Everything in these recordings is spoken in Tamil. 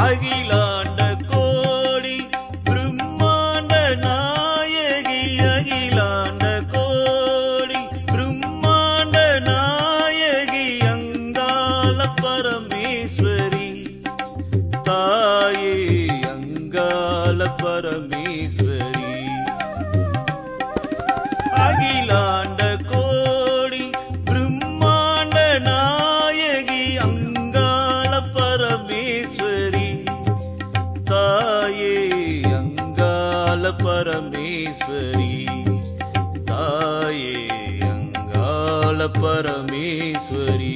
அகிலாண்ட கோடி பிரம்மாண்ட நாயகி அகிலாண்ட கோடி பிரம்மாண்ட நாயகி அங்காள பரமேஸ்வரி தாயே அங்காள பரமேஸ்வரி அகிலாண்ட கோடி பிரம்மாண்ட நாயகி அங்காள பரமேஸ்வரி தாயே அங்காள பரமேஸ்வரி தாயே அங்காள பரமேஸ்வரி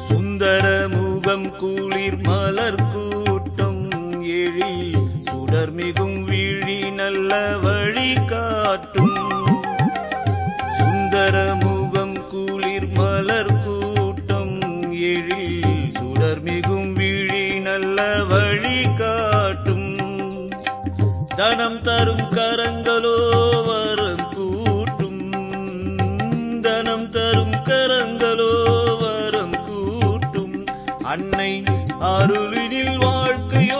சுந்தரமுகம் குளிர் மலர் கூட்டம் எழில் சுடர்மிகும் விழி நல்ல வழி காட்டும் சுந்தரமுகம் குளிர் மலர் கூட்டம் எழில் சுடர்மிகும் விழி நல்ல வழி காட்டும் தனம் தரும் கரங்களோ வரம் கூட்டும் தனம் தரும் கரங்களோ அன்னை அருளினில் வாழ்க்கையோ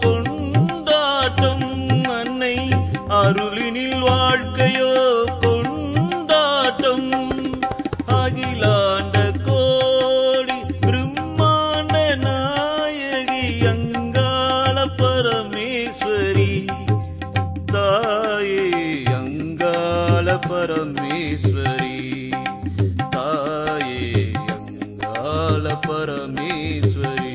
கொண்டாட்டம் அன்னை அருளினில் வாழ்க்கையோ கொண்டாட்டம் அகிலாண்ட கோடி பிரம்மாண்ட நாயகி அங்காள பரமேஸ்வரி தாயே அங்காள பரமேஸ்வரி தாயே அங்காள பரமேஸ்வரி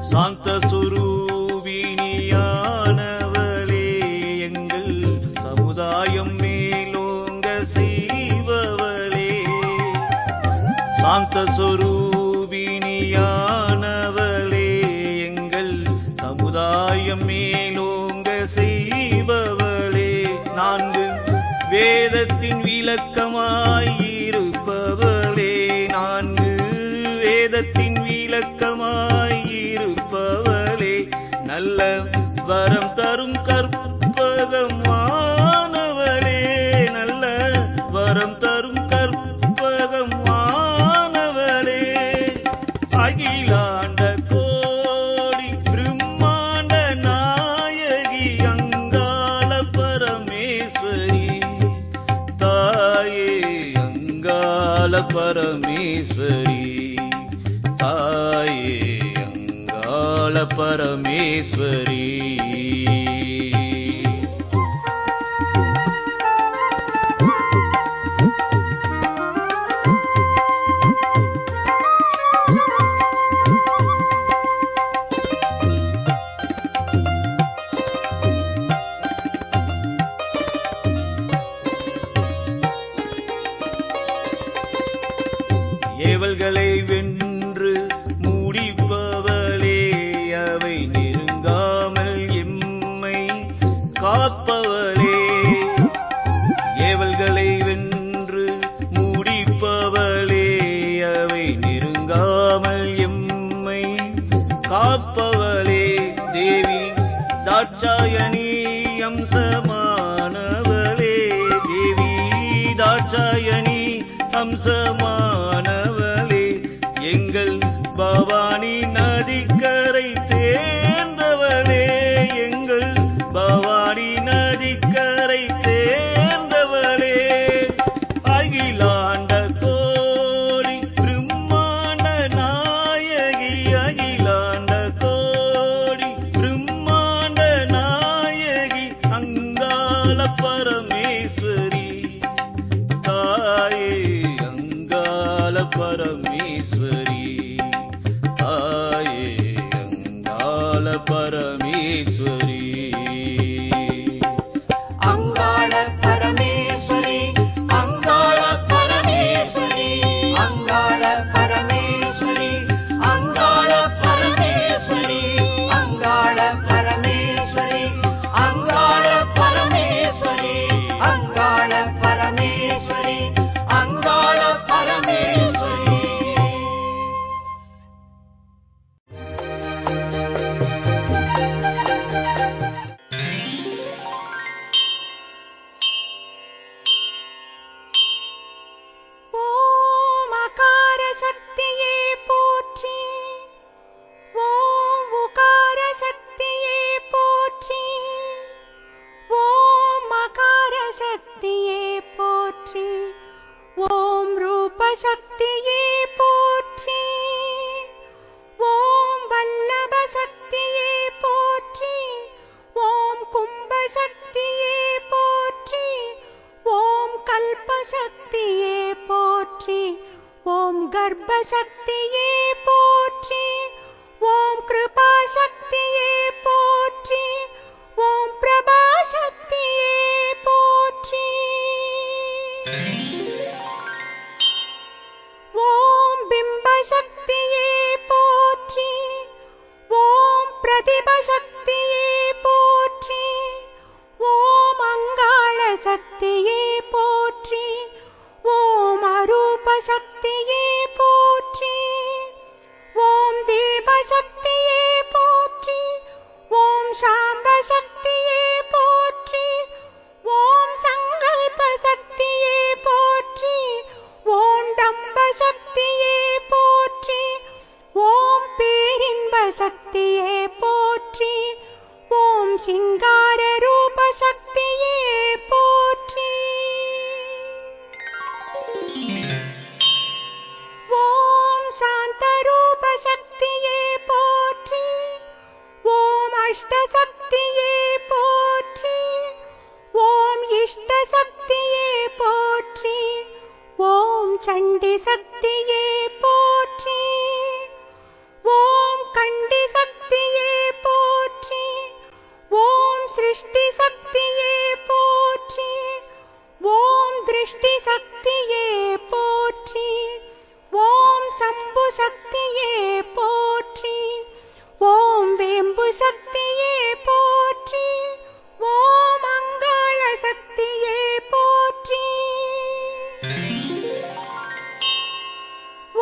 சாந்த சுரூபினியானவளே எங்கள் சமுதாயம் மேலோங்க செய்பவளே சாந்த சுரூபினியானவளே எங்கள் சமுதாயம் மேலோங்க செய்பவளே நான்கு வேதத்தின் விளக்கமாயிருப்பவளே நான்கு வேதத்தின் விளக்கமாயிருப்பவளே நல்ல வரம் தரும் கற்பகமானவளே நல்ல வரம் தரும் கற்பகமானவளே அகிலாண்ட கோடி பிரம்மாண்ட நாயகி அங்காள பரமேஸ்வரி தாயே அங்காள பரமேஸ்வரி தாயே அங்காள பரமேஸ்வரி ஏவல்களை வென்று முடிப்பவளே அவை நெருங்காமல் எம்மை காப்பவளே ஏவல்களை வென்று முடிப்பவளே அவை நெருங்காமல் எம்மை காப்பவளே தேவி தாட்சாயணி அம்சமானவளே தேவி தாட்சாயணி அம்சமானவளே எங்கள் பவானி நதிக்கரை தேர்ந்தவளே எங்கள் பவானி நதிக்கரை தேர்ந்தவளே அகிலாண்ட கோடி பிரம்மாண்ட நாயகி அகிலாண்ட கோடி பிரம்மாண்ட நாயகி அங்காள பரமேஸ்வரி தாயே அங்காள அரூப சக்தியே போற்றி. ஓம் வல்லப சக்தியே போற்றி. ஓம் கும்ப சக்தியே போற்றி. ஓம் கல்ப சக்தியே போற்றி. ஓம் கர்ப்ப சக்தியே போற்றி. ஓம் கிருபா சக்தியே போற்றி. ஓம் பிரபா சக்தியே போற்றி. ஓம் பிம்ப சக்தியே போற்றி. ஓம் பிரதிப சக்தியே போற்றி. ஓம் அங்காள சக்தியே போற்றி. ஓம் அரூப சக்தியே போற்றி. ஓம் தீப சக்தியே போற்றி. ஓம் சாம்ப சக்தியே போற்றி. ஓம் சங்கல்ப சக்தியே போற்றி. ஓம் டம்ப சக்தியே போற்றி. ஓம் பேரின்ப சக்தியே போற்றி. ஓம் சிங்கார ரூப சக்தியே போற்றி. ஓம் சாந்த ரூப சக்தியே போற்றி. ஓம் அஷ்ட சக்தியே போற்றி. ஓம் இஷ்ட சக்தியே போற்றி. ஓம் சண்டி சக்தியே போற்றி. ஓம் கண்டி சக்தியே போற்றி. ஓம் சிருஷ்டி சக்தியே போற்றி. ஓம் திருஷ்டி சக்தியே போற்றி. ஓம் சம்பு சக்தியே போற்றி. ஓம் வேம்பு சக்தியே போற்றி. ஓம் அங்காள சக்தியே போற்றி.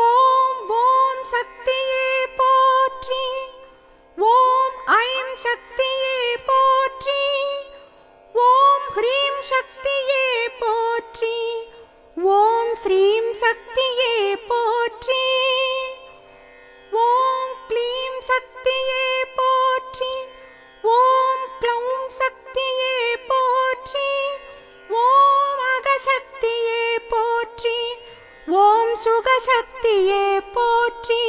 ஓம் ஓம் சக்தியே போற்றி. ஓம் ஐம் சக்தியே போற்றி. ஓம் ஹ்ரீம் சக்தியே போற்றி. ஓம் ஸ்ரீம் சக்தியே போற்றி. ஓம் க்ளீம் சக்தியே போற்றி. ஓம் க்ளௌம் சக்தியே போற்றி. ஓம் அகசக்தியே போற்றி. ஓம் சுகசக்தியே போற்றி.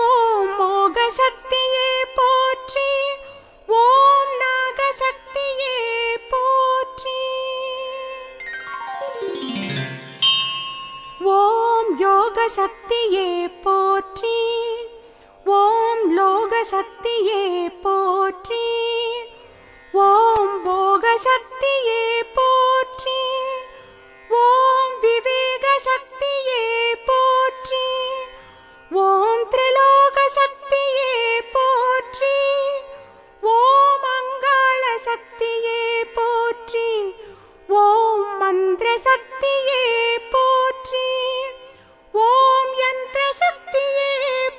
ஓம் மோகசக்தியே போற்றி. ஓம் நாகசக்தியே போற்றி. ஓம் யோக சக்தியே போற்றி. ஓம் லோக சக்தியே போற்றி. ஓம் போக சக்தியே போற்றி. ஓம் விவேக சக்தியே போற்றி. ஓம் திரிலோக சக்தியே போற்றி. ஓம் அங்காள சக்தியே போற்றி. ஓம் மந்திர சக்தியே போற்றி. ஓம் யந்திர சக்தியே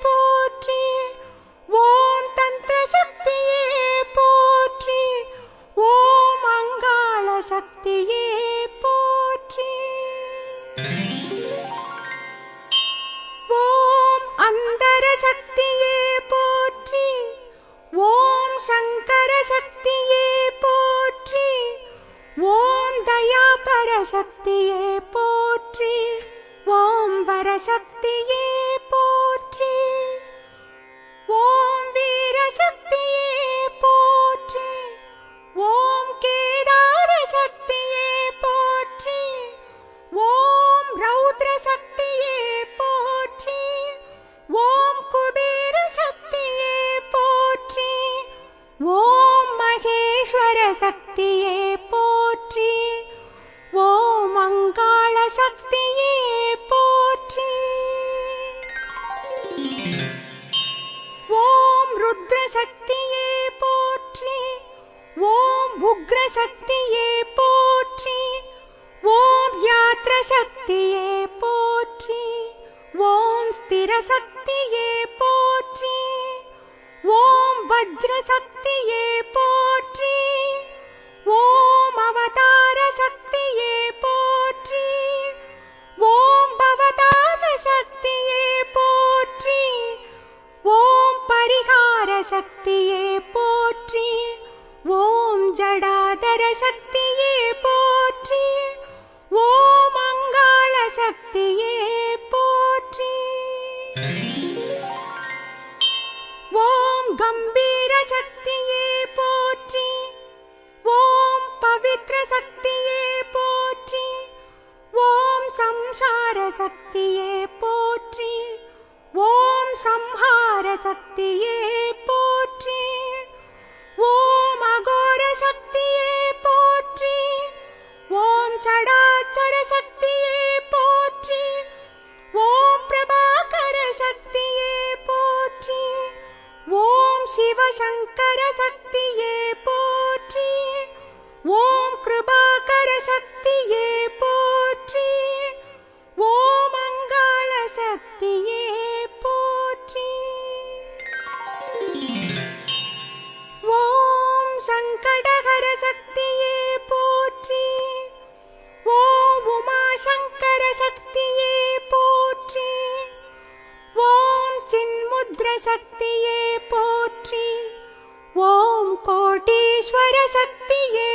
போற்றி. ஓம் தந்திர சக்தியே போற்றி. ஓம் அங்காள சக்தியே போற்றி. ஓம் அந்தர சக்தியே போற்றி. ஓம் சங்கர சக்தியே போற்றி. ஓம் தயாபர சக்தியே போற்றி. ஓம் வரசக்தியே போற்றி. ஓம் வீர சக்தியே போற்றி. ஓம் கேதார சக்தியே போற்றி. ஓம் ரௌத்ர சக்தியே போற்றி. ஓம் குபேர சக்தியே போற்றி. ஓம் மகேஸ்வர சக்தியே போற்றி. ஓம் அங்காள சக்தியே போற்றி. ஓம் ருத்ர சக்தியே போற்றி. ஓம் உக்ர சக்தியே போற்றி. ஓம் யாத்ர சக்தியே போற்றி. ஓம் ஸ்திர சக்தியே போற்றி. ஓம் வஜ்ர சக்தியே போற்றி. ஓம் அவதார சக்தியே போற்றி. ஓம் பவதார சக்தியே போற்றி. ஓம் பரிகார சக்தியே போற்றி. ஓம் ஜடாதர சக்தியே போற்றி. ஓம் அங்காள சக்தியே போற்றி. ஓம் கம்பீர சக்தியே போற்றி. ஓம் பவித்ர சக்தியே போற்றி. ஓம் சம்சார சக்தியே போற்றி. ஓம் சம்ஹார சக்தியே போற்றி. ஓம் அகோர சக்தியே போற்றி. ஓம் சடாச்சர சக்தியே போற்றி. ஓம் பிரபாகர சக்தியே போற்றி. ஓம் சிவசங்கர சக்தியே போற்றி. ஓம் கிருபாகர சக்தியே போற்றி. ஓம் மங்கள சக்தியே போற்றி. ஓம் சங்கடகர சக்தியே போற்றி. ஓம் உமாசங்கர சக்தியே போற்றி. ஓம் சின்முத்ர சக்தியே போற்றி. ஓம் கோட்டீஸ்வர சக்தியே